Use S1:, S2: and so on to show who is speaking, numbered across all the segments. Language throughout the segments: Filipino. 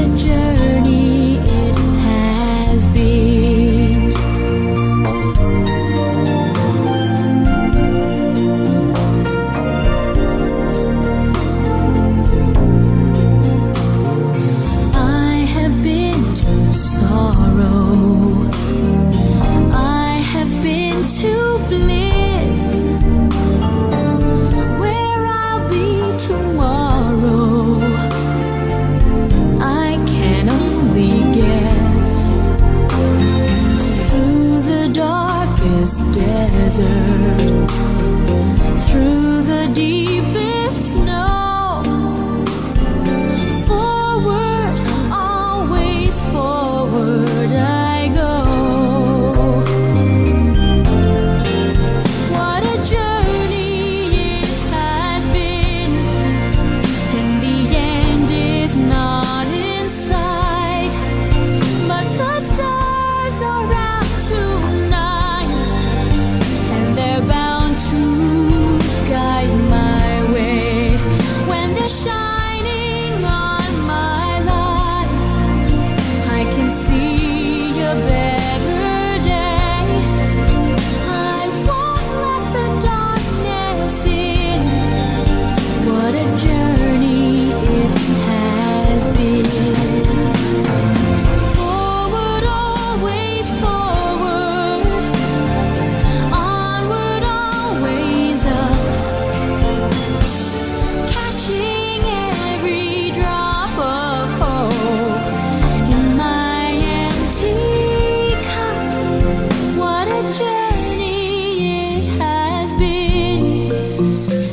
S1: a journey it has been. I have been to sorrow, I have been to bliss, where I'll be tomorrow I can only guess. Through the darkest desert, through the deepest snow, forward, always forward I go. What a journey it has been, and the end is not in sight, but the stars are out tonight, and they're bound to guide my way. When they're shining on my life, I can see a better day. I won't let the darkness in. What a journey it has been. Forward, always forward, onward, always up, catching every drop of hope in my empty cup. What a journey it has been,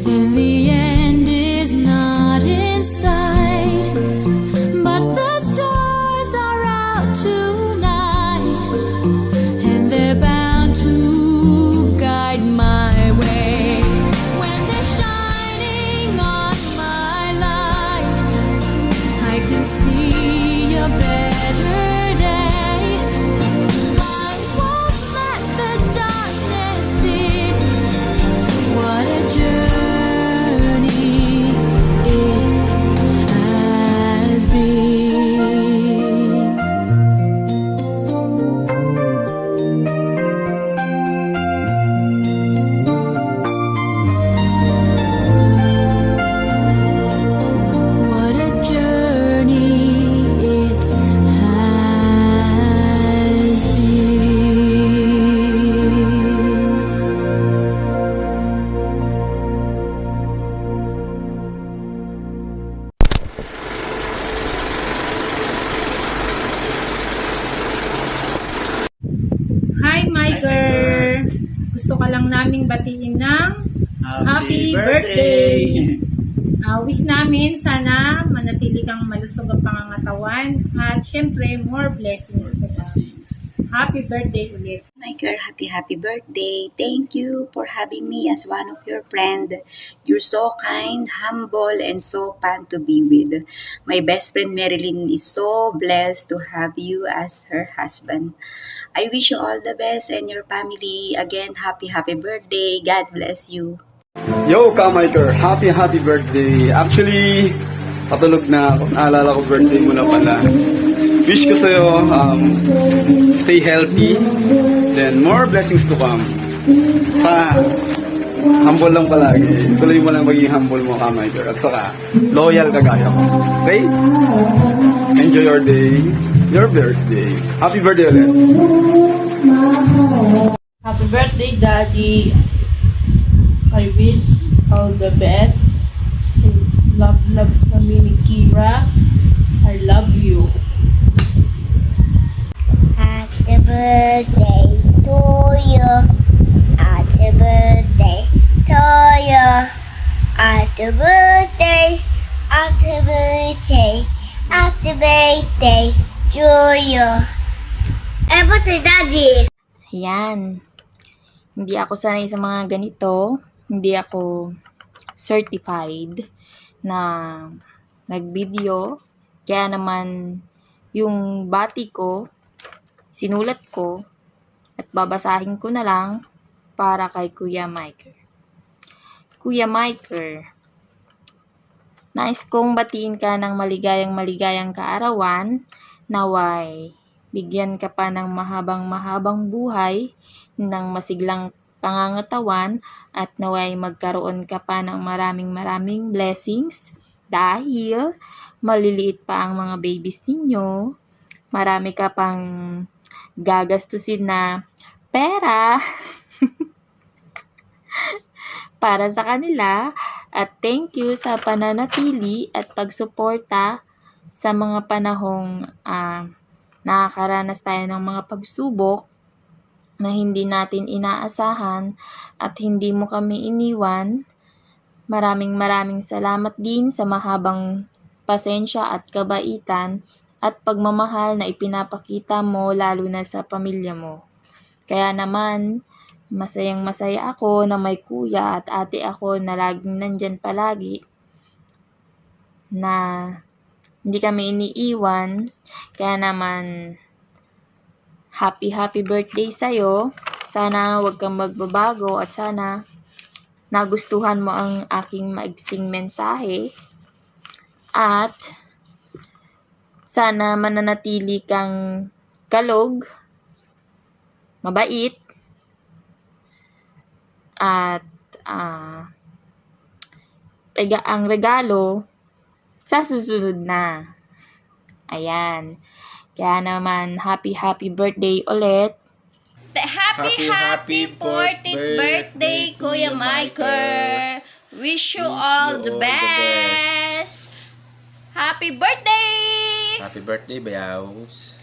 S1: and the end is not in sight, but the stars are out tonight, and they're bound to guide my way. When they're shining on my life, I can see a better day. I won't let the darkness in. What a journey it has been. What a journey it has been.
S2: Hi, Miker! Gusto ka lang naming batiin ng happy birthday! Wish namin sana manatili kang malusog ang pangangatawan at syempre more blessings to come. Happy birthday ulit!
S3: Michael, happy birthday. Thank you for having me as one of your friend. You're so kind, humble, and so fun to be with. My best friend Marilyn is so blessed to have you as her husband. I wish you all the best and your family. Again, happy birthday. God bless you.
S4: Yo, Kamiker! Happy birthday! Actually, patulog na ako. Naalala ko birthday mo na pala. Wish ko sa'yo, stay healthy, then more blessings to come. Sa humble lang palagi. Tuloy mo lang maging humble mo, Kamiker. At saka, loyal ka gaya ko. Okay? Enjoy your day, your birthday. Happy birthday ulit!
S5: Happy birthday, Daddy. I wish all the best. Love kami ni Kira. I love you.
S6: Happy birthday to you. Happy birthday to you. Happy birthday. Happy birthday. Happy birthday to you. Eh, pati Daddy.
S7: Ayan. Hindi ako sanay sa mga ganito. Hindi ako certified na nag-video. Kaya naman, yung bati ko, sinulat ko, at babasahin ko na lang para kay Kuya Miker. Kuya Miker, Nais kong batiin ka ng maligayang kaarawan, naway bigyan ka pa ng mahabang buhay, ng masiglang pangangatawan, at naway magkaroon ka pa ng maraming blessings dahil maliliit pa ang mga babies ninyo. Marami ka pang gagastusin na pera para sa kanila, at thank you sa pananatili at pagsuporta sa mga panahong nakakaranas tayo ng mga pagsubok na hindi natin inaasahan at hindi mo kami iniwan. Maraming salamat din sa mahabang pasensya at kabaitan at pagmamahal na ipinapakita mo lalo na sa pamilya mo. Kaya naman, masayang-masaya ako na may kuya at ate ako na laging nandyan palagi, na hindi kami iniiwan. Kaya naman, happy birthday sa'yo. Sana huwag kang magbabago at sana nagustuhan mo ang aking maigsing mensahe. At sana mananatili kang kalog, mabait, at ang regalo sa susunod na. Ayan. Kaya naman, happy birthday ulit.
S3: Happy 40th birthday, Kuya Michael! Wish you all the best! Happy birthday!
S8: Happy birthday, Bayaws!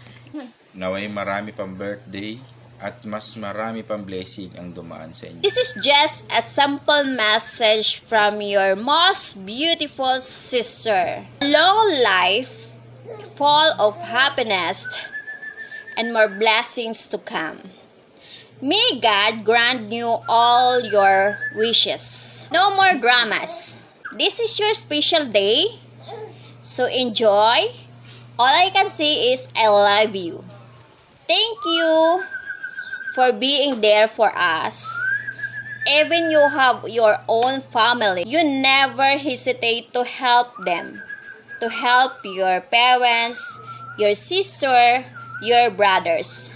S8: Naway marami pang birthday at mas marami pang blessing ang dumaan sa inyo.
S3: This is just a simple message from your most beautiful sister. Long life, full of happiness, and more blessings to come. May God grant you all your wishes. No more dramas. This is your special day, so enjoy. All I can say is I love you. Thank you for being there for us. Even you have your own family, you never hesitate to help them, to help your parents, your sister, your brothers.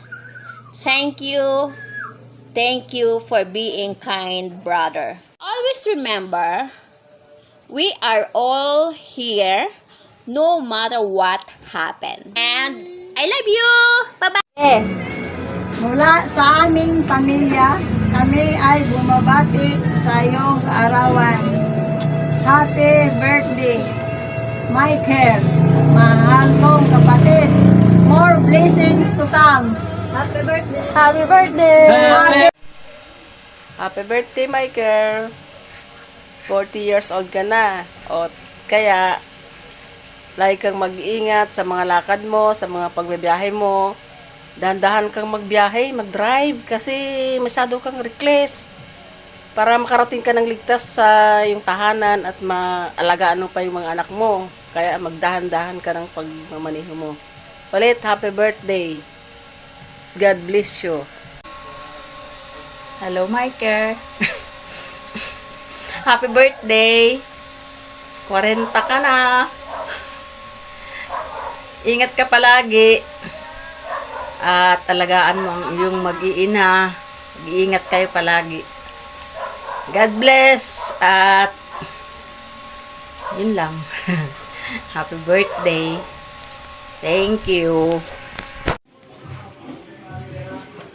S3: Thank you for being kind, brother. Always remember, we are all here no matter what happened. And I love you! Bye-bye!
S2: Mula sa aming pamilya, kami ay bumabati sa iyong kaarawan. Happy birthday, Michael, mahal kong kapatid. More blessings to come. Happy birthday! Happy birthday!
S5: Happy birthday, Michael! 40 years old ka na. O kaya, lagi kang mag-iingat sa mga lakad mo, sa mga pagbibiyahe mo. Dahan-dahan kang magbiyahe, mag-drive kasi masyado kang reckless. Para makarating ka ng ligtas sa yung tahanan at maalagaan mo pa yung mga anak mo. Kaya magdahan-dahan ka ng pagmamaneho mo. Ulit, happy birthday! God bless you.
S9: Hello, Michael. Happy birthday. 40 ka na. Ingat ka palagi. At talagaan mo ang iyong mag-iina. Mag-iingat kayo palagi. God bless. At yun lang. Happy birthday. Thank you.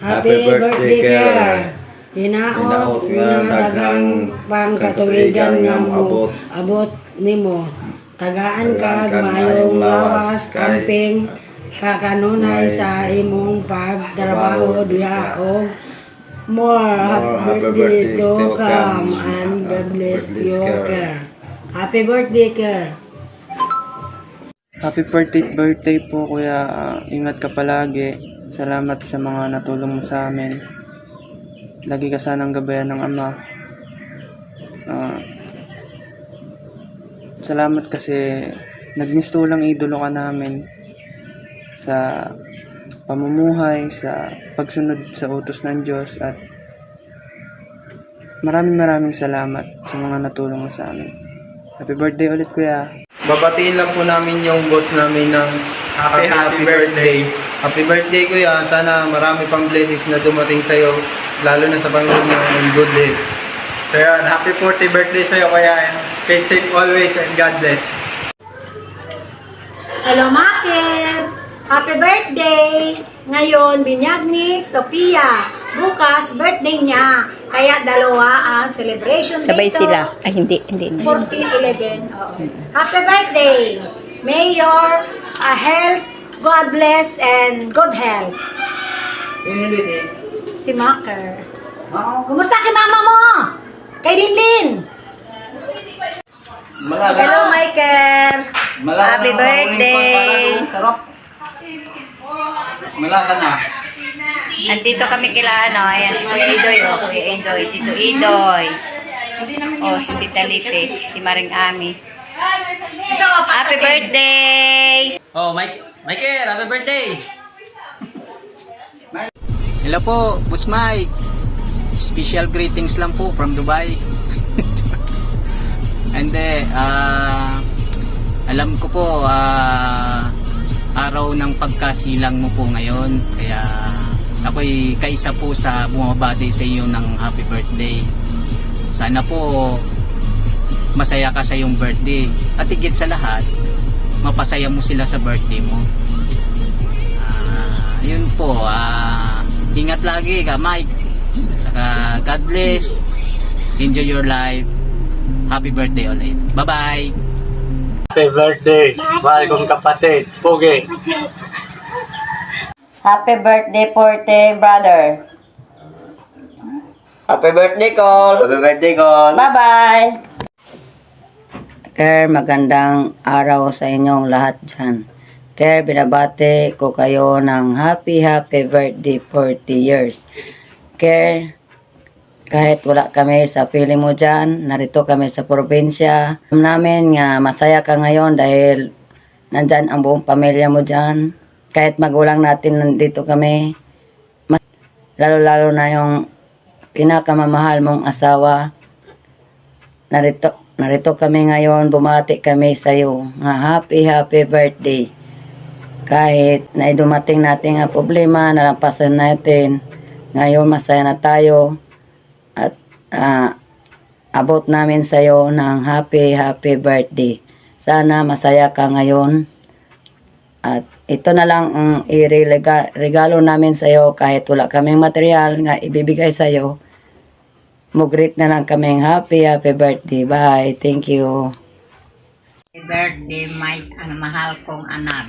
S10: Happy birthday, Ker! Hinaot nga daghang pangkatuwigan nga mo abot nimo. Tagaan ka mayong lawas kamping kakanunay sa imong pagtrabaho diha og more happy birthday to come and God bless you, Ker. Happy birthday, Ker!
S11: Happy birthday po, Kuya. Ingat ka palagi. Salamat sa mga natulong mo sa amin. Lagi ka sanang gabayan ng Ama. Salamat kasi nagmistulang idolo ka namin sa pamumuhay, sa pagsunod sa utos ng Diyos, at maraming salamat sa mga natulong mo sa amin. Happy birthday ulit, kuya.
S12: Babatiin lang po namin yung boss namin ng happy birthday. Happy birthday kuya. Sana marami pang blessings na dumating sa'yo. Lalo na sa Panginoon mo and good health. So yan, happy 40th birthday sa'yo kuya. And stay safe always and God bless.
S2: Hello, Maker! Happy birthday! Ngayon, binyag ni Sophia. Bukas, birthday niya. Kaya dalawa ang celebration
S9: Sabay
S2: dito.
S9: sila. Ay, hindi.
S2: 14-11. Oo. Happy birthday! May your health, God bless, and good health. Si Maker. Kumusta kay mama mo? Kay Linlin?
S9: Hello, Michael! Happy birthday!
S12: Malaka na.
S9: Nandito kami kila ayan, si Kuya Idoy, Kuya Idoy, Tito Idoy. Si Tita Lite, si Maring Ami. Happy birthday!
S13: Oh, Michael, happy birthday!
S14: Hello po, Boss Mike. Special greetings lang po from Dubai. And alam ko po, araw ng pagkasilang mo po ngayon. Kaya ako'y kaisa po sa bumabati sa iyo ng happy birthday. Sana po masaya ka sa iyong birthday. At higit sa lahat, mapasaya mo sila sa birthday mo. Yun po, ingat lagi ka, Mike. Saka God bless. Enjoy your life. Happy birthday ulit. Bye-bye.
S12: Happy birthday, mahal kong kapatid, Pugi.
S9: Happy birthday, Porte, brother.
S13: Happy birthday, Col!
S12: Happy birthday, Col.
S9: Bye-bye!
S15: Magandang araw sa inyong lahat dyan. Binabati ko kayo ng happy birthday 40 years. Kahit wala kami sa piling mo dyan, narito kami sa probinsya. Alam namin nga masaya ka ngayon dahil nandyan ang buong pamilya mo dyan. Kahit magulang natin nandito kami, lalo-lalo na yung pinakamamahal mong asawa. Narito kami ngayon, bumati kami sa iyo. Happy birthday. Kahit na dumating natin ang problema, nalampasan natin. Ngayon masaya na tayo. At abot namin sa iyo ng happy birthday. Sana masaya ka ngayon. At ito na lang ang regalo namin sa iyo kahit wala kaming material nga ibibigay sa iyo. Mugrit na lang kaming happy birthday. Bye. Thank you.
S9: Happy birthday, mahal kong anak.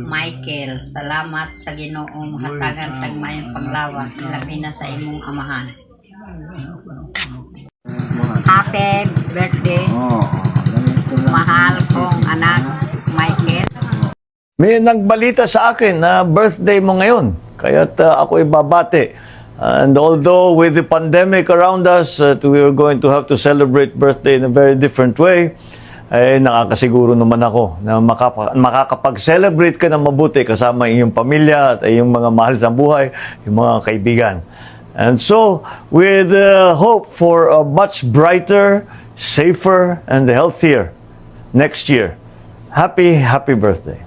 S9: Michael, salamat sa Ginoong hatagan tagmayang panglawas. Labi na sa imong amahan. Happy birthday, mahal kong anak, Michael.
S16: May nagbalita sa akin na birthday mo ngayon, kaya't ako ibabati. And although with the pandemic around us, we are going to have to celebrate birthday in a very different way, ay nakakasiguro naman ako na makakapag-celebrate ka ng mabuti kasama iyong pamilya at iyong mga mahal sa buhay, yung mga kaibigan. And so, with hope for a much brighter, safer, and healthier next year, happy birthday.